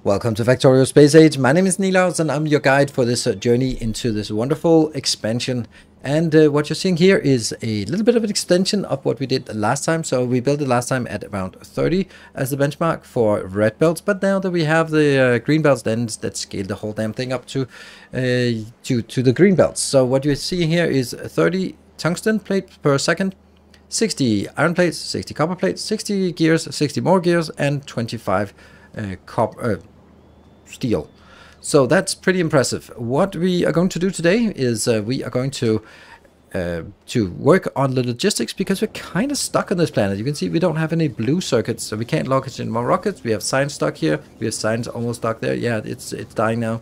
Welcome to Factorio Space Age. My name is Nilaus and I'm your guide for this journey into this wonderful expansion. And what you're seeing here is a little bit of an extension of what we did last time. So we built it last time at around 30 as the benchmark for red belts. But now that we have the green belts, then let's scale the whole damn thing up to the green belts. So what you're seeing here is 30 tungsten plates per second, 60 iron plates, 60 copper plates, 60 gears, 60 more gears, and 25 steel. So that's pretty impressive. What we are going to do today is we are going to work on the logistics, because we're kind of stuck on this planet. You can see we don't have any blue circuits, so we can't launch in more rockets. We have science stuck here. We have science almost stuck there. Yeah, it's dying now.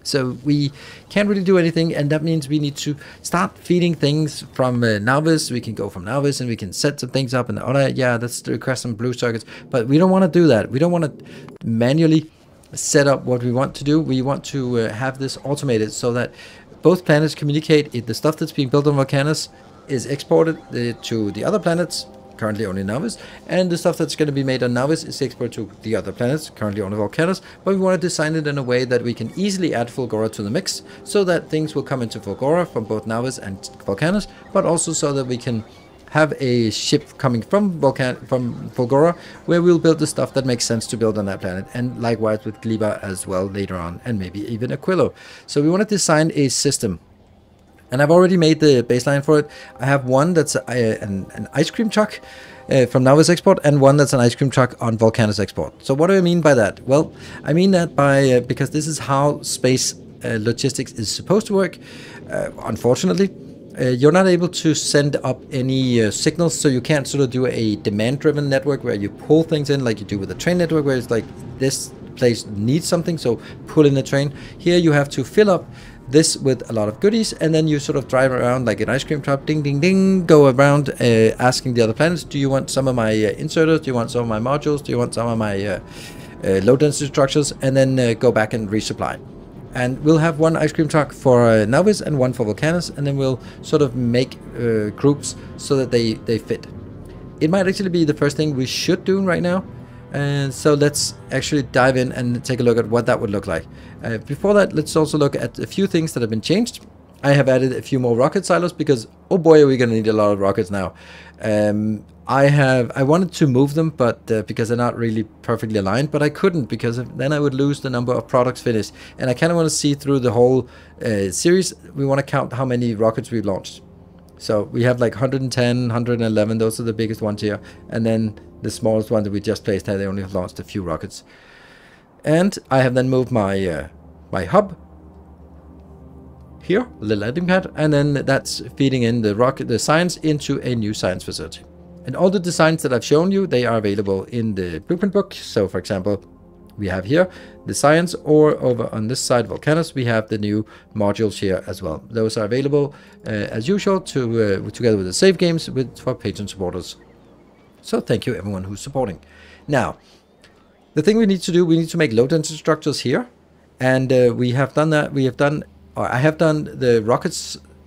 So we can't really do anything, and that means we need to start feeding things from Navis. We can go from Navis and we can set some things up and yeah, let's request some blue circuits. But we don't want to do that. We don't want to manually set up what we want to do. We want to have this automated so that both planets communicate. If the stuff that's being built on Volcanoes is exported to the other planets, currently only Navis, and the stuff that's going to be made on Navis is exported to the other planets, currently only Volcanoes. But we want to design it in a way that we can easily add Fulgora to the mix, so that things will come into Fulgora from both Navis and Volcanoes, but also so that we can have a ship coming from Fulgora, where we'll build the stuff that makes sense to build on that planet, and likewise with Gliba as well later on, and maybe even Aquilo. So we want to design a system, and I've already made the baseline for it. I have one that's an ice cream truck from Navis export, and one that's an ice cream truck on Volcanoes export. So what do I mean by that? Well, I mean that by because this is how space logistics is supposed to work. Unfortunately, you're not able to send up any signals, so you can't sort of do a demand-driven network where you pull things in like you do with a train network, where it's like this place needs something, so pull in the train. Here you have to fill up this with a lot of goodies, and then you sort of drive around like an ice cream truck, ding ding ding, go around asking the other planets, do you want some of my inserters, do you want some of my modules, do you want some of my low density structures, and then go back and resupply. And we'll have one ice cream truck for Navis and one for Volcanoes, and then we'll sort of make groups so that they fit. It might actually be the first thing we should do right now. And so let's actually dive in and take a look at what that would look like. Before that, let's also look at a few things that have been changed. I have added a few more rocket silos because, oh boy, are we going to need a lot of rockets now. I wanted to move them, but because they're not really perfectly aligned, but I couldn't, because then I would lose the number of products finished. And I kind of want to see through the whole series. We want to count how many rockets we've launched. So we have like 110, 111, those are the biggest ones here. And then the smallest one that we just placed here, they only have launched a few rockets. And I have then moved my my hub here, the landing pad, and then that's feeding in the science into a new science facility. And all the designs that I've shown you, they are available in the blueprint book. So for example, we have here the science, or over on this side, Volcanoes, we have the new modules here as well. Those are available as usual together with the save games for patron supporters. So thank you everyone who's supporting. Now, the thing we need to do, we need to make low density structures here. And we have done that. I have done the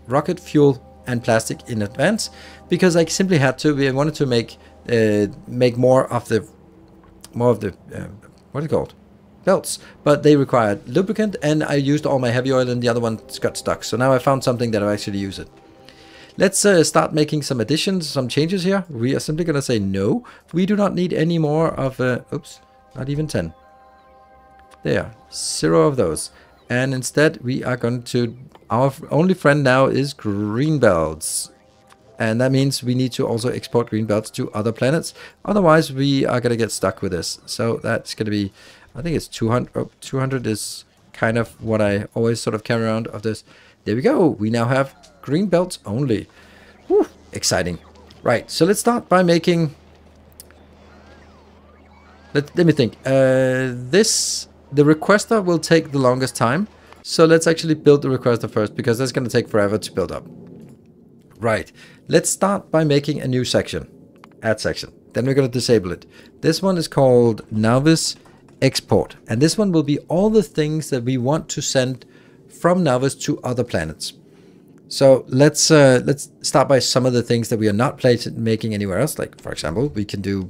rocket fuel and plastic in advance, because I simply had to. We wanted to make more of the what are they called, belts, but they required lubricant, and I used all my heavy oil, and the other one got stuck. So now I found something that I actually use it. Let's start making some additions, some changes here. We are simply going to say no. We do not need any more of. Oops, not even 10. There, 0 of those. And instead we are going to, our only friend now is green belts. And that means we need to also export green belts to other planets. Otherwise we are going to get stuck with this. So that's going to be, I think it's 200. Oh, 200 is kind of what I always sort of carry around of this. There we go. We now have green belts only. Whew, exciting. Right, so let's start by making, let me think. The requester will take the longest time. So let's actually build the requester first, because that's going to take forever to build up. Right. Let's start by making a new section. Add section. Then we're going to disable it. This one is called Navis Export. And this one will be all the things that we want to send from Navis to other planets. So let's start by some of the things that we are not making anywhere else. Like, for example, we can do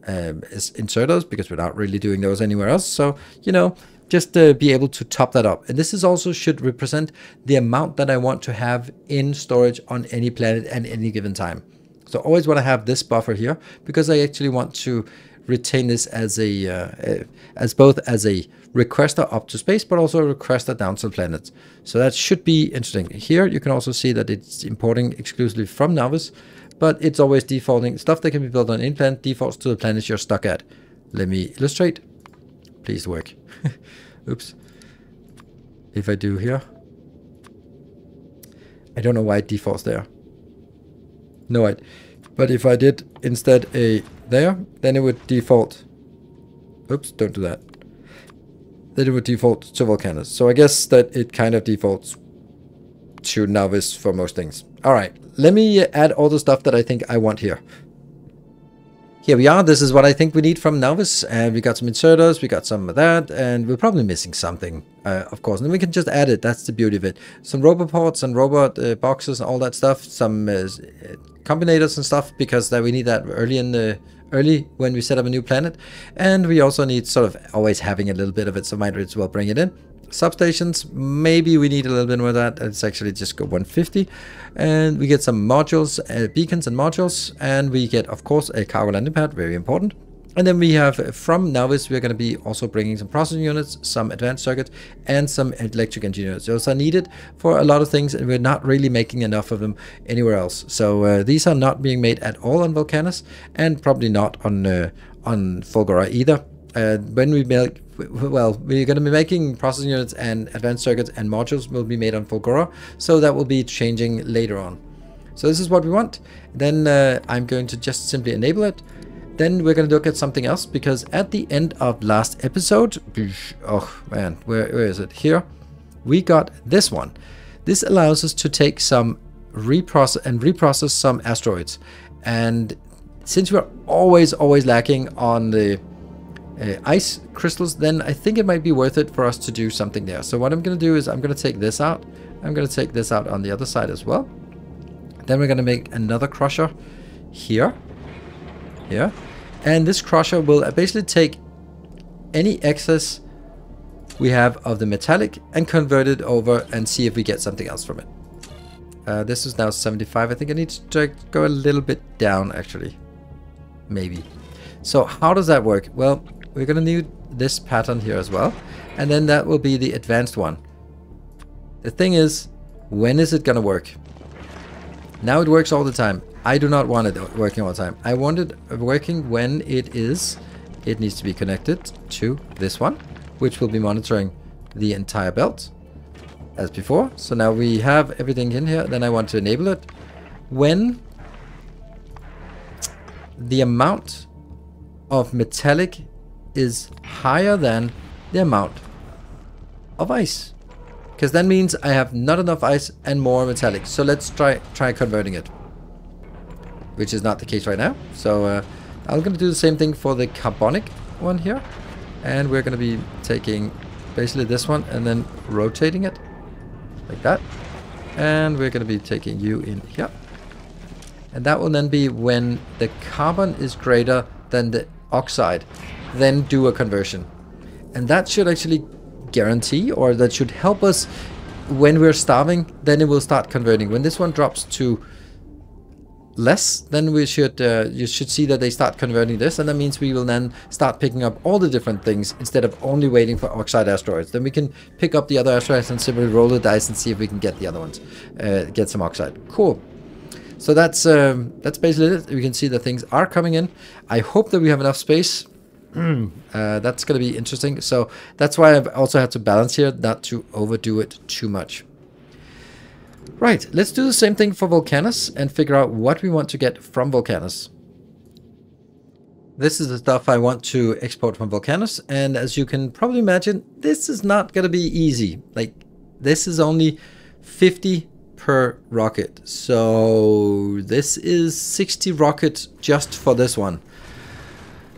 inserters, because we're not really doing those anywhere else. So, you know, just be able to top that up. And this is also should represent the amount that I want to have in storage on any planet at any given time. So always want to have this buffer here, because I actually want to retain this as a as both as a requester up to space, but also a requester down to the planet. So that should be interesting. Here you can also see that it's importing exclusively from Navis, but it's always defaulting. Stuff that can be built on in-planet defaults to the planets you're stuck at. Let me illustrate. Please work. Oops. If I do here, I don't know why it defaults there. No, but if I did instead a there, then it would default. Oops, don't do that. Then it would default to Volcanoes. So I guess that it kind of defaults to Navis for most things. All right, let me add all the stuff that I think I want here. Here we are. This is what I think we need from Navis. And we got some inserters, we got some of that, and we're probably missing something, of course. And then we can just add it. That's the beauty of it. Some robot ports and robot boxes and all that stuff. Some combinators and stuff, because we need that early when we set up a new planet. And we also need sort of always having a little bit of it, so might as well bring it in. Substations, maybe we need a little bit more of that. It's actually just go 150. And we get some modules, beacons and modules, and we get, of course, a cargo landing pad, very important. And then we have, from Navis, we're going to be also bringing some processing units, some advanced circuits, and some electric engineers. Those are needed for a lot of things, and we're not really making enough of them anywhere else. So these are not being made at all on Volcanoes, and probably not on Fulgura either. When we make, well, we're going to be making processing units and advanced circuits and modules will be made on Fulgura, so that will be changing later on. So this is what we want. Then I'm going to just simply enable it. Then we're going to look at something else, because at the end of last episode, oh man, where is it? Here, we got this one. This allows us to take some reprocess some asteroids. And since we're always lacking on the ice crystals, then I think it might be worth it for us to do something there. So what I'm going to do is I'm going to take this out. I'm going to take this out on the other side as well. Then we're going to make another crusher here. And this crusher will basically take any excess we have of the metallic and convert it over and see if we get something else from it. This is now 75. I think I need to go a little bit down, actually. Maybe. So how does that work? Well, we're going to need this pattern here as well. And then that will be the advanced one. The thing is, when is it going to work? Now it works all the time. I do not want it working all the time. I want it working when it needs to be connected to this one, which will be monitoring the entire belt as before. So now we have everything in here. Then I want to enable it when the amount of metallic is higher than the amount of ice, because that means I have not enough ice and more metallic. So let's try converting it, which is not the case right now. So I'm going to do the same thing for the carbonic one here, and we're going to be taking basically this one and then rotating it like that, and we're going to be taking you in here, and that will then be when the carbon is greater than the oxide, then do a conversion. And that should actually guarantee, or that should help us when we're starving. Then it will start converting. When this one drops to less, then we should you should see that they start converting this, and that means we will then start picking up all the different things instead of only waiting for oxide asteroids. Then we can pick up the other asteroids and simply roll the dice and see if we can get the other ones, get some oxide. Cool. So that's basically it. We can see that things are coming in. I hope that we have enough space. That's going to be interesting. So that's why I've also had to balance here, not to overdo it too much. Right, let's do the same thing for Volcanoes and figure out what we want to get from Volcanoes. This is the stuff I want to export from Volcanoes, and as you can probably imagine, this is not going to be easy. Like, this is only 50 per rocket, so this is 60 rockets just for this one.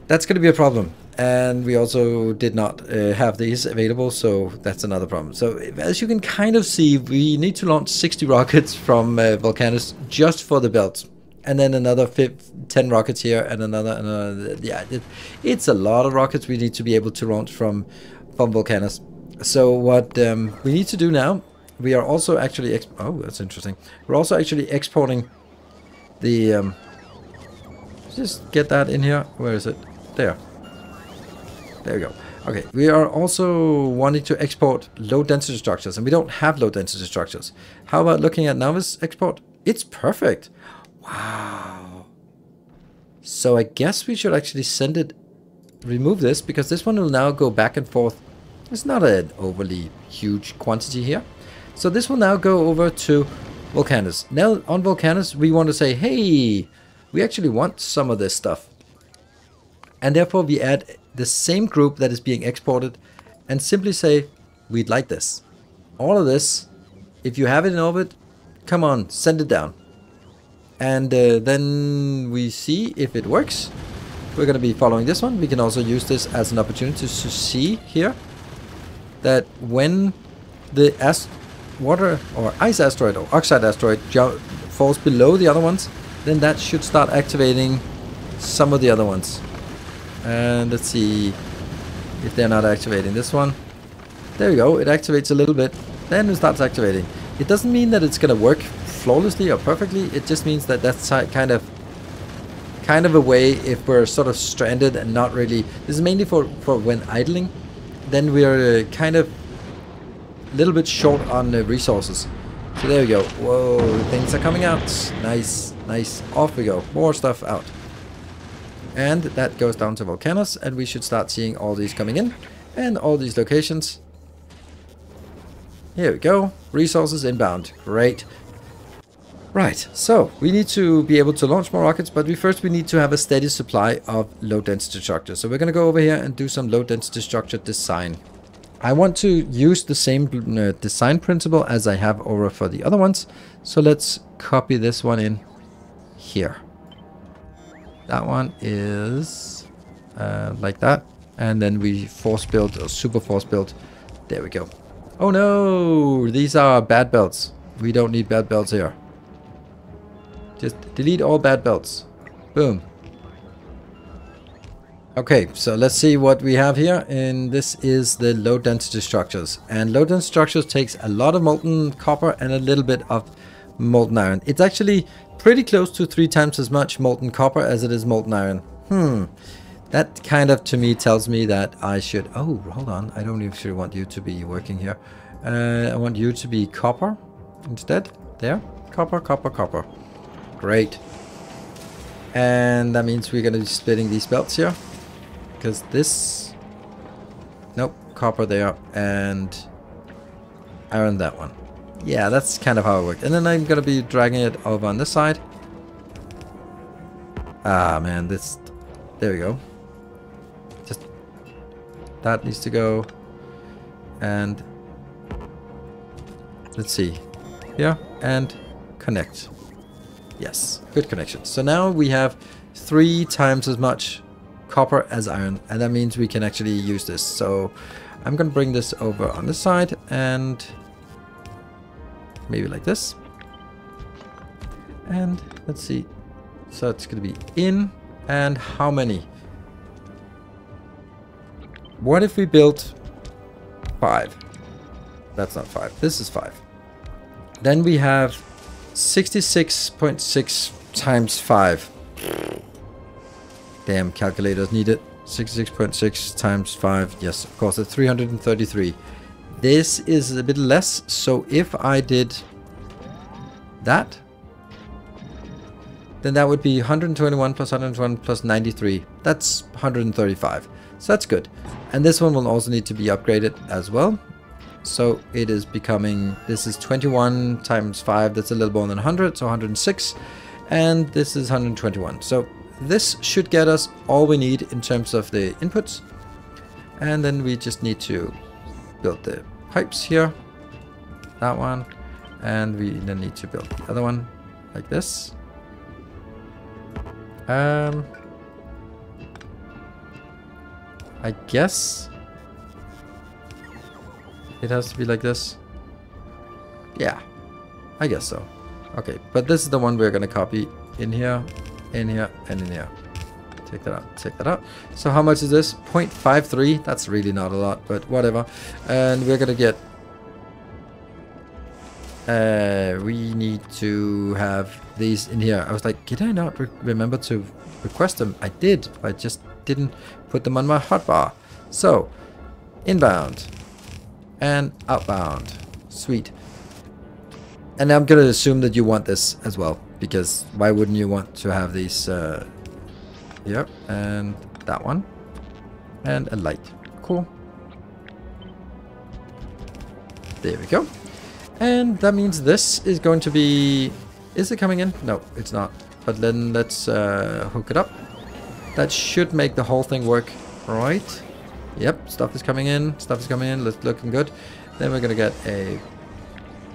That's going to be a problem. And we also did not have these available, so that's another problem. So as you can kind of see, we need to launch 60 rockets from Volcanoes just for the belt. and then another 10 rockets here, and another. Yeah, it's a lot of rockets we need to be able to launch from Volcanoes. So what we need to do now, we are also actually oh, that's interesting. We're also actually exporting the just get that in here. Where is it? There we go. Okay, we are also wanting to export low density structures, and we don't have low density structures. How about looking at Navis export? It's perfect. Wow. So I guess we should actually send it, remove this, because this one will now go back and forth. It's not an overly huge quantity here. So this will now go over to Volcanoes. Now on Volcanoes, we want to say, hey, we actually want some of this stuff. And therefore we add the same group that is being exported and simply say, we'd like this. All of this, if you have it in orbit, come on, send it down. And then we see if it works. We're going to be following this one. We can also use this as an opportunity to see here that when the water or ice asteroid or oxide asteroid falls below the other ones, then that should start activating some of the other ones. And let's see if they're not activating this one. There we go, it activates a little bit, then it starts activating. It doesn't mean that it's going to work flawlessly or perfectly, it just means that that's kind of a way if we're sort of stranded and not really... This is mainly for when idling, then we're kind of a little bit short on resources. So there we go. Whoa, things are coming out. Nice, nice. Off we go. More stuff out. And that goes down to Volcanoes, and we should start seeing all these coming in. And all these locations. Here we go. Resources inbound. Great. Right, so we need to be able to launch more rockets, but first we need to have a steady supply of low density structures. So we're going to go over here and do some low density structure design. I want to use the same design principle as I have over for the other ones. So let's copy this one in here. That one is like that. And then we force build or super force build. There we go. Oh no, these are bad belts. We don't need bad belts here. Just delete all bad belts. Boom. Okay, so let's see what we have here. And this is the low density structures. And low density structures takes a lot of molten copper and a little bit of molten iron. It's actually pretty close to 3 times as much molten copper as it is molten iron. That kind of to me tells me that I should... Oh, hold on. I don't actually want you to be working here. I want you to be copper instead. There. Copper, copper, copper. Great. And that means we're going to be splitting these belts here. Because this... Nope. Copper there. And iron that one. Yeah, that's kind of how it worked. And then I'm going to be dragging it over on this side. Ah, man. This... There we go. Just... That needs to go. And... Let's see. Here. And connect. Yes, good connection. So now we have 3 times as much copper as iron, and that means we can actually use this. So I'm going to bring this over on this side and maybe like this. And let's see. So it's going to be in, and how many? What if we built 5? That's not 5. This is 5. Then we have 66.6 times 5. Damn, calculators needed. 66.6 times 5. Yes, of course, it's 333. This is a bit less, so if I did that, then that would be 121 plus 121 plus 93. That's 135. So that's good. And this one will also need to be upgraded as well. So it is becoming, this is 21 times 5, that's a little more than 100, so 106. And this is 121. So this should get us all we need in terms of the inputs. And then we just need to build the pipes here. That one. And we then need to build the other one like this. I guess... It has to be like this. Yeah, I guess so. Okay, but this is the one we're going to copy in here, in here, and in here. Take that out, take that out. So how much is this? 0.53. That's really not a lot, but whatever. And we're gonna get... we need to have these in here. I was like, did I not remember to request them? I did. I just didn't put them on my hotbar. So, inbound and outbound. Sweet. And I'm gonna assume that you want this as well, because why wouldn't you want to have these? Yep, and that one, and a light. Cool. There we go. And that means this is going to be... Is it coming in? No, it's not. But then let's hook it up. That should make the whole thing work, right? Yep, stuff is coming in. Stuff is coming in. Looking good. Then we're gonna get a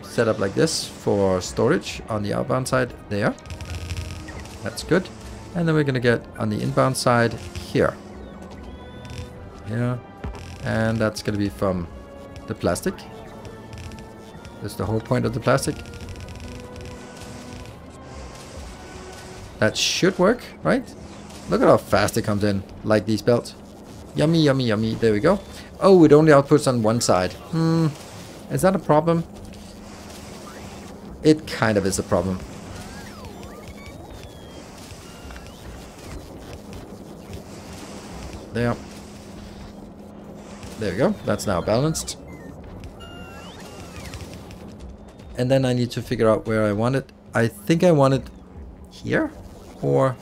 setup like this for storage on the outbound side there. That's good. And then we're gonna get on the inbound side here. Yeah. And that's gonna be from the plastic. That's the whole point of the plastic. That should work, right? Look at how fast it comes in, like these belts. Yummy, yummy, yummy. There we go. Oh, it only outputs on one side. Is that a problem? It kind of is a problem. There. There we go. That's now balanced. And then I need to figure out where I want it. I think I want it here, or...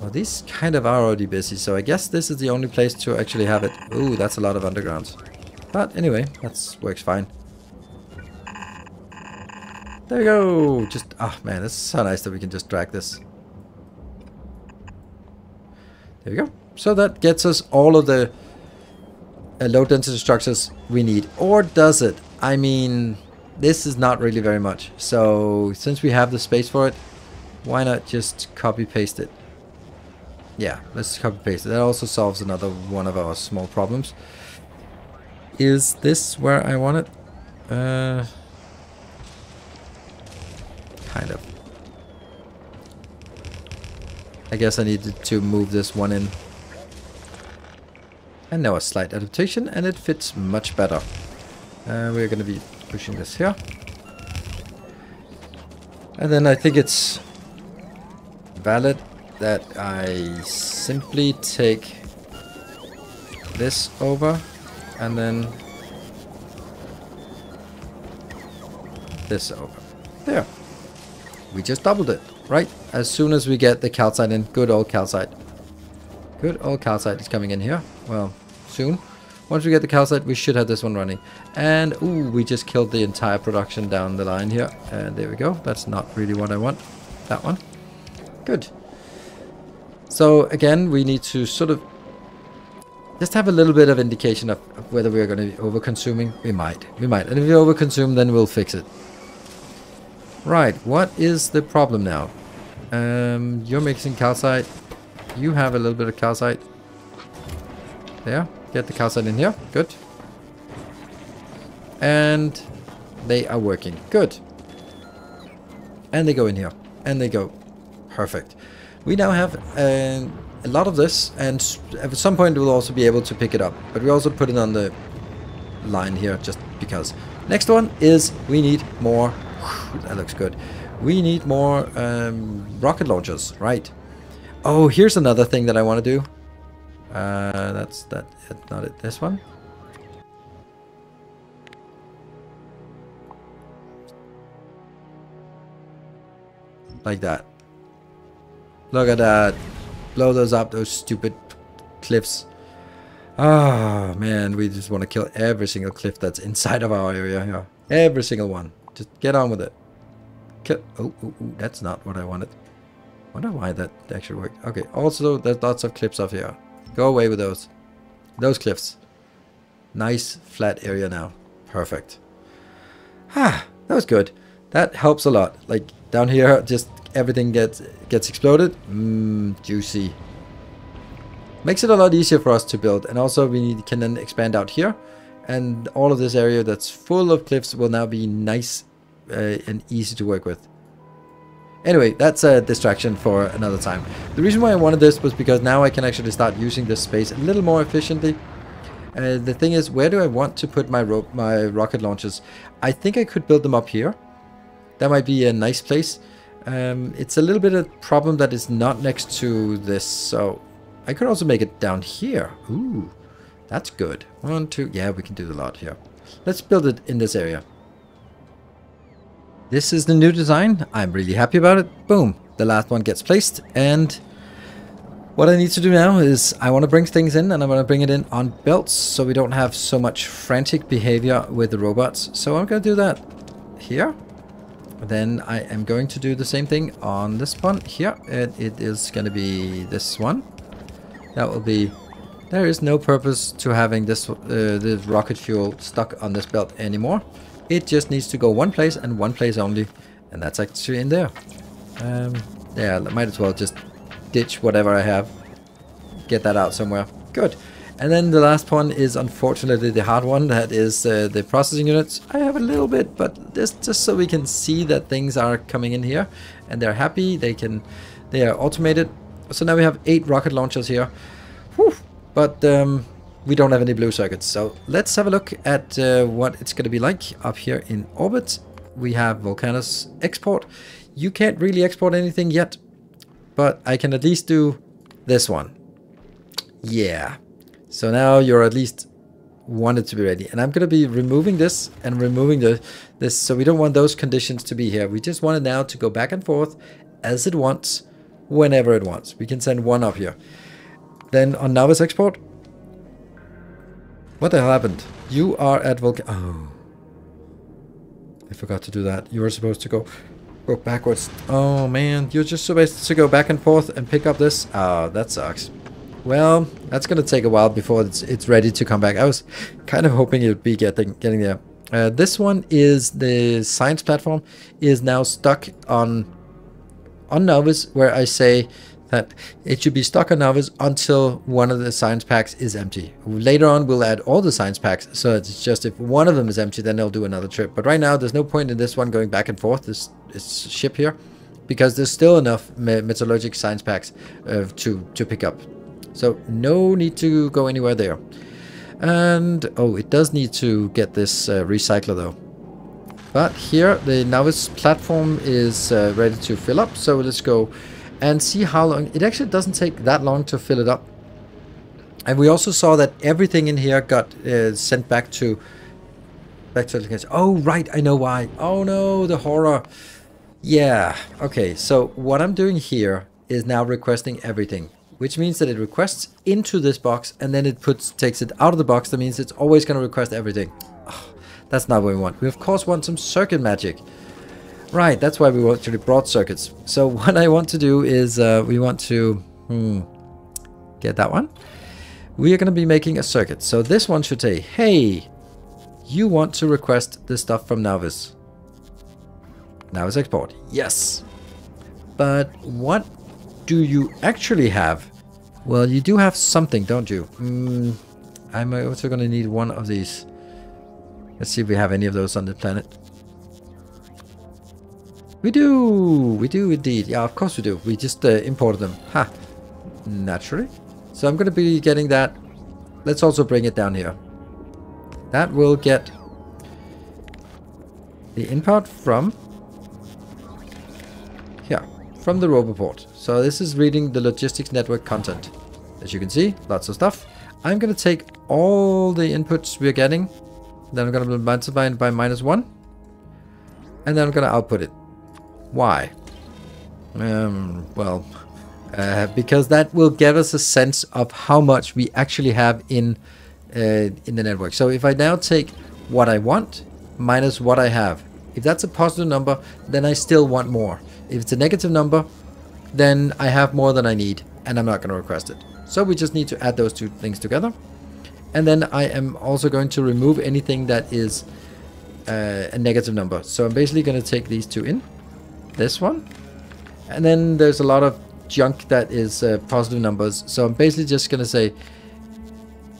Well, these kind of are already busy, so I guess this is the only place to actually have it. Ooh, that's a lot of undergrounds. But anyway, that works fine. There we go. Just, oh man, it's so nice that we can just drag this. There we go. So that gets us all of the low density structures we need. Or does it? I mean, this is not really very much. So since we have the space for it, why not just copy paste it? Yeah, let's copy paste it. That also solves another one of our small problems. Is this where I want it? Kind of. I guess I needed to move this one in. And now a slight adaptation, and it fits much better. We're going to be pushing this here. And then I think it's valid that I simply take this over and then this over. There. We just doubled it, right? As soon as we get the calcite in, good old calcite. Good old calcite is coming in here. Well, soon. Once we get the calcite, we should have this one running. And, ooh, we just killed the entire production down the line here. And there we go. That's not really what I want. That one. Good. So, again, we need to sort of just have a little bit of indication of whether we're going to be over-consuming. We might. We might. And if we over-consume, then we'll fix it. Right. What is the problem now? You're mixing calcite. You have a little bit of calcite. There. Get the calcite in here. Good. And they are working. Good. And they go in here. And they go. Perfect. We now have a lot of this. And at some point we'll also be able to pick it up. But we also put it on the line here just because. Next one is we need more. Whew, that looks good. We need more rocket launchers. Right. Oh, here's another thing that I want to do. That's not it. This one. Like that. Look at that. Blow those up, those stupid cliffs. Ah, man, we just want to kill every single cliff that's inside of our area here. Every single one. Just get on with it. Kill. Oh, that's not what I wanted. Wonder why that actually worked. Okay, also there's lots of cliffs up here. Go away with those. Those cliffs. Nice flat area now. Perfect. Ah, that was good. That helps a lot. Like down here, just everything gets exploded. Juicy. Makes it a lot easier for us to build. And also can then expand out here. And all of this area that's full of cliffs will now be nice and easy to work with. Anyway, that's a distraction for another time. The reason why I wanted this was because now I can actually start using this space a little more efficiently. The thing is, where do I want to put my rocket launchers? I think I could build them up here. That might be a nice place. It's a little bit of a problem that it's not next to this, so I could also make it down here. Ooh, that's good. 1, 2, yeah, we can do a lot here. Let's build it in this area. This is the new design. I'm really happy about it. Boom, the last one gets placed, and what I need to do now is I want to bring things in, and I want to bring it in on belts so we don't have so much frantic behavior with the robots. So I'm going to do that here. Then I am going to do the same thing on this one here, and it is going to be this one. That will be... There is no purpose to having this the rocket fuel stuck on this belt anymore. It just needs to go one place and one place only, and that's actually in there. Yeah, I might as well just ditch whatever I have. Get that out somewhere. Good. And then the last one is unfortunately the hard one. That is the processing units. I have a little bit, but this just so we can see that things are coming in here, and they're happy. They are automated. So now we have 8 rocket launchers here. Whew. But we don't have any blue circuits. So let's have a look at what it's going to be like up here in orbit. We have Volcanoes export. You can't really export anything yet, but I can at least do this one. Yeah. So now you're at least wanted to be ready. And I'm going to be removing this and removing this. So we don't want those conditions to be here. We just want it now to go back and forth as it wants, whenever it wants. We can send one up here. Then on Navis export. What the hell happened? You are at Oh. I forgot to do that. You were supposed to go backwards. Oh man, you're just supposed to go back and forth and pick up this. Oh, that sucks. Well, that's gonna take a while before it's ready to come back. I was kind of hoping it would be getting there. This one is the science platform is now stuck on Navis, where I say that it should be stuck on Navis until one of the science packs is empty. Later on, we'll add all the science packs, so it's just if one of them is empty, then they'll do another trip. But right now, there's no point in this one going back and forth, this ship here, because there's still enough metallurgic science packs to pick up. So no need to go anywhere there. And, oh, it does need to get this recycler though. But here, the Navis platform is ready to fill up, so let's go and see how long. It actually doesn't take that long to fill it up. And we also saw that everything in here got sent back to oh right, I know why. Oh no, the horror. Yeah, okay, so what I'm doing here is now requesting everything, which means that it requests into this box and then it takes it out of the box. That means it's always going to request everything. Oh, that's not what we want. We of course want some circuit magic. Right, that's why we actually brought circuits. So what I want to do is we want to get that one. We are going to be making a circuit. So this one should say, hey, you want to request this stuff from Navis. Navis export. Yes. But what do you actually have? Well, you do have something, don't you? I'm also going to need one of these. Let's see if we have any of those on the planet. We do indeed. Yeah, of course we do. We just imported them. Ha! Naturally. So I'm going to be getting that. Let's also bring it down here. That will get the import from here, from the Roboport. So this is reading the logistics network content. As you can see, lots of stuff. I'm going to take all the inputs we're getting. Then I'm going to multiply it by -1. And then I'm going to output it. Why? Well, because that will give us a sense of how much we actually have in the network. So if I now take what I want minus what I have, if that's a positive number, then I still want more. If it's a negative number, then I have more than I need, and I'm not going to request it. So we just need to add those two things together. And then I am also going to remove anything that is a negative number. So I'm basically going to take these two in. This one. And then there's a lot of junk that is positive numbers. So I'm basically just going to say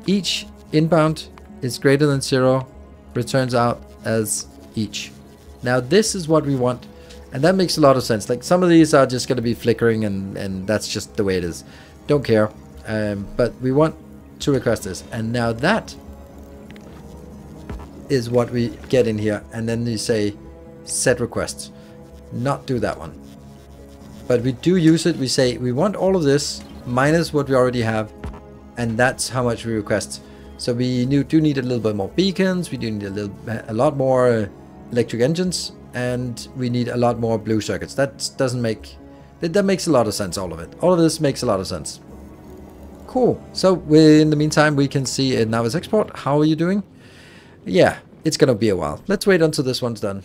each inbound is greater than 0, returns out as each. Now this is what we want And that makes a lot of sense. Like some of these are just going to be flickering and that's just the way it is. Don't care. But we want to request this. And now that is what we get in here. And then you say set requests. Not do that one. But we do use it. We say we want all of this minus what we already have. And that's how much we request. So we do need a little bit more beacons. We do need a lot more electric engines. And we need a lot more blue circuits. That makes a lot of sense, all of it. All of this makes a lot of sense. Cool. So in the meantime, we can see a Navis export. How are you doing? Yeah, it's going to be a while. Let's wait until this one's done.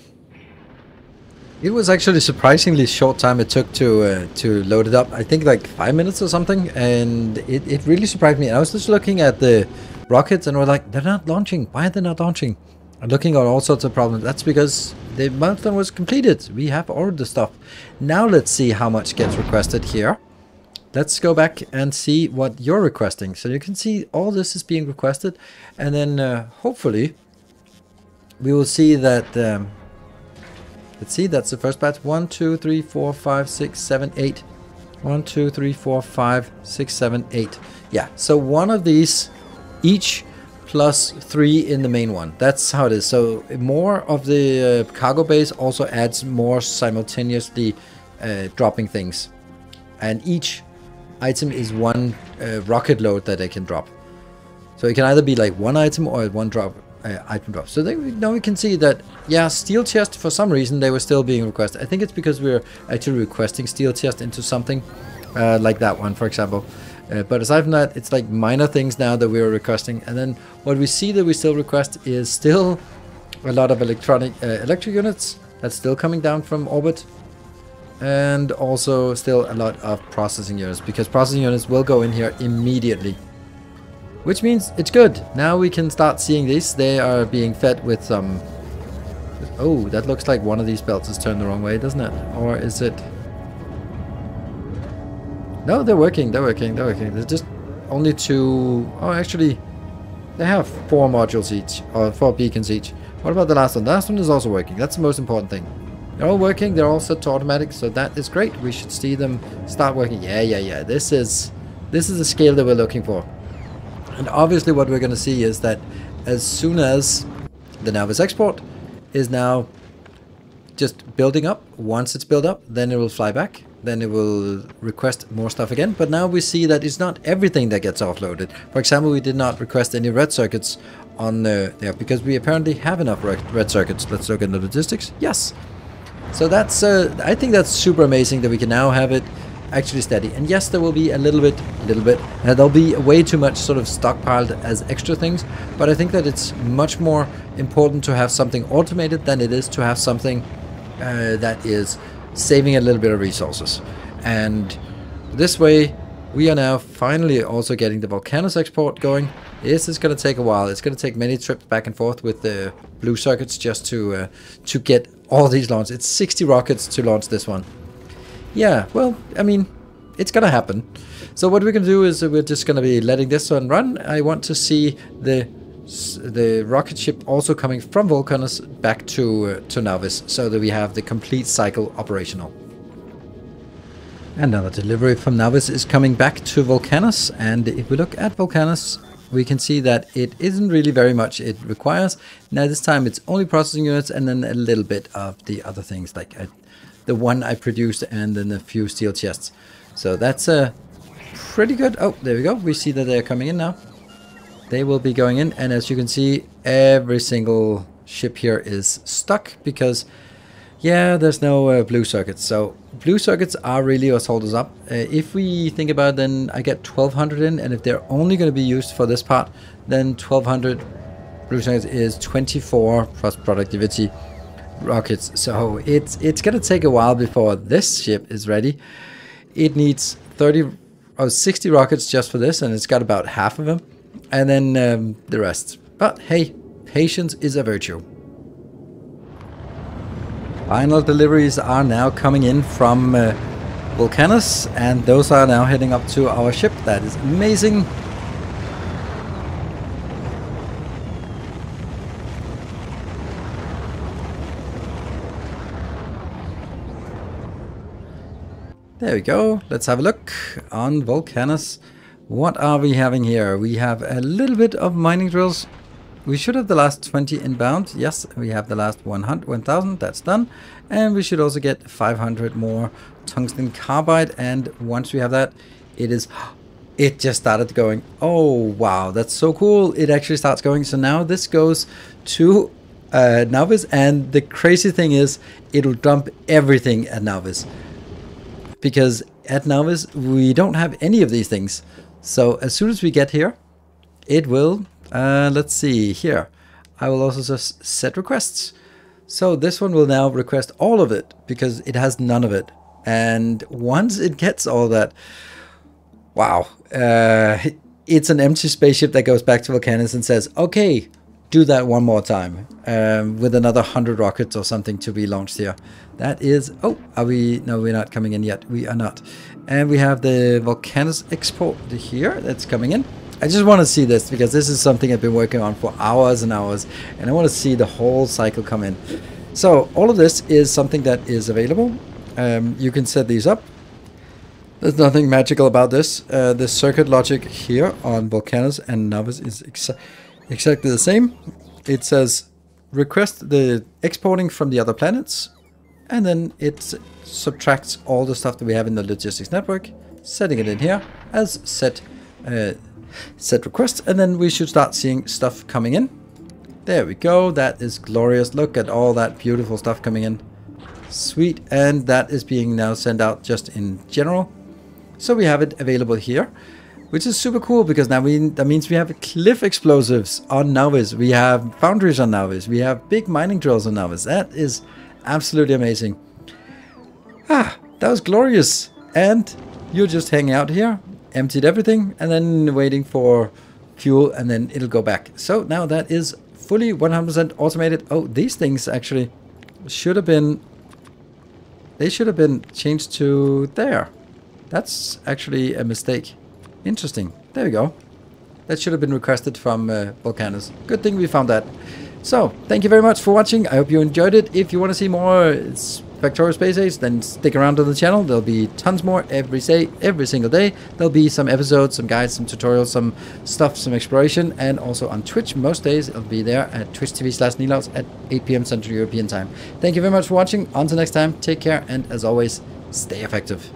It was actually surprisingly short time it took to load it up. I think like 5 minutes or something. And it really surprised me. And I was just looking at the rockets and we're like, they're not launching. Why are they not launching? I'm looking at all sorts of problems. That's because the milestone was completed. We have ordered the stuff. Now let's see how much gets requested here. Let's go back and see what you're requesting. So you can see all this is being requested. And then hopefully we will see that... let's see, that's the first batch. 1, 2, 3, 4, 5, 6, 7, 8. 1, 2, 3, 4, 5, 6, 7, 8. Yeah, so one of these each plus 3 in the main one. That's how it is. So more of the cargo base also adds more simultaneously dropping things. And each item is one rocket load that they can drop. So it can either be like one item or one drop. Item drop. So now we can see that, yeah, steel chest, for some reason they were still being requested. I think it's because we're actually requesting steel chest into something like that one, for example. But aside from that, it's like minor things now that we're requesting. And then what we see that we still request is still a lot of electric units. That's still coming down from orbit. And also still a lot of processing units, because processing units will go in here immediately. Which means it's good. Now we can start seeing these. They are being fed with some... Oh, that looks like one of these belts is turned the wrong way, doesn't it? Or is it... No, they're working. They're working. They're working. There's just only 2... Oh, actually, they have 4 modules each. Or 4 beacons each. What about the last one? The last one is also working. That's the most important thing. They're all working. They're all set to automatic. So that is great. We should see them start working. Yeah. This is the scale that we're looking for. And obviously what we're going to see is that as soon as the Navis export is now just building up, once it's built up, then it will fly back. Then it will request more stuff again. But now we see that it's not everything that gets offloaded. For example, we did not request any red circuits on there because we apparently have enough red circuits. Let's look at the logistics. Yes. So that's, I think that's super amazing that we can now have it actually steady. And yes, there will be a little bit, there'll be way too much sort of stockpiled as extra things, but I think that it's much more important to have something automated than it is to have something that is saving a little bit of resources. And this way we are now finally also getting the Volcanoes export going. This is going to take a while. It's going to take many trips back and forth with the blue circuits just to get all these launched. It's 60 rockets to launch this one. Yeah, well, I mean, it's gonna happen. So what we're gonna do is we're just gonna be letting this one run. I want to see the rocket ship also coming from Volcanoes back to Navis, so that we have the complete cycle operational. Another delivery from Navis is coming back to Volcanoes, and if we look at Volcanoes, we can see that it isn't really very much it requires. Now this time it's only processing units and then a little bit of the other things like the one I produced and then a few steel chests. So that's pretty good. Oh, there we go. We see that they're coming in now. They will be going in, and as you can see, every single ship here is stuck because, yeah, there's no blue circuits. So blue circuits are really what hold us up. If we think about it, then I get 1200 in, and if they're only going to be used for this part, then 1200 blue circuits is 24 plus productivity rockets. So it's going to take a while before this ship is ready. It needs 60 rockets just for this, and it's got about half of them, and then the rest. But hey, patience is a virtue. Final deliveries are now coming in from Volcanoes, and those are now heading up to our ship. That is amazing. There we go. Let's have a look on Volcanoes. What are we having here? We have a little bit of mining drills. We should have the last 20 inbound. Yes, we have the last 1,000. That's done. And we should also get 500 more tungsten carbide. And once we have that, it just started going. Oh, wow. That's so cool. It actually starts going. So now this goes to Navis. And the crazy thing is, it'll dump everything at Navis. Because at Navis, we don't have any of these things. So as soon as we get here, it will... let's see here. I will also just set requests. So this one will now request all of it because it has none of it. And once it gets all that, wow, it's an empty spaceship that goes back to Volcanoes and says, okay, do that one more time with another 100 rockets or something to be launched here. That is, oh, are we? No, we're not coming in yet. We are not. And we have the Volcanoes export here that's coming in. I just want to see this because this is something I've been working on for hours and hours, and I want to see the whole cycle come in. So all of this is something that is available. You can set these up. There's nothing magical about this. The circuit logic here on Volcanoes and Navis is exactly the same. It says request the exporting from the other planets, and then it subtracts all the stuff that we have in the logistics network, setting it in here as set request, and then we should start seeing stuff coming in. There we go. That is glorious. Look at all that beautiful stuff coming in. Sweet. And that is being now sent out just in general. So we have it available here, which is super cool because now that means we have cliff explosives on Navis. We have foundries on Navis. We have big mining drills on Navis. That is absolutely amazing. Ah, that was glorious. And you're just hanging out here, emptied everything, and then waiting for fuel, and then it'll go back. So now that is fully 100% automated. Oh, these things actually should have been... They should have been changed to there. That's actually a mistake. Interesting. There we go. That should have been requested from Volcanoes. Good thing we found that. So, thank you very much for watching. I hope you enjoyed it. If you want to see more Factorio Space Age, then stick around to the channel. There'll be tons more every single day. There'll be some episodes, some guides, some tutorials, some stuff, some exploration, and also on Twitch. Most days it'll be there at twitch.tv/Nilaus at 8 p.m. Central European Time. Thank you very much for watching. Until next time, take care, and as always, stay effective.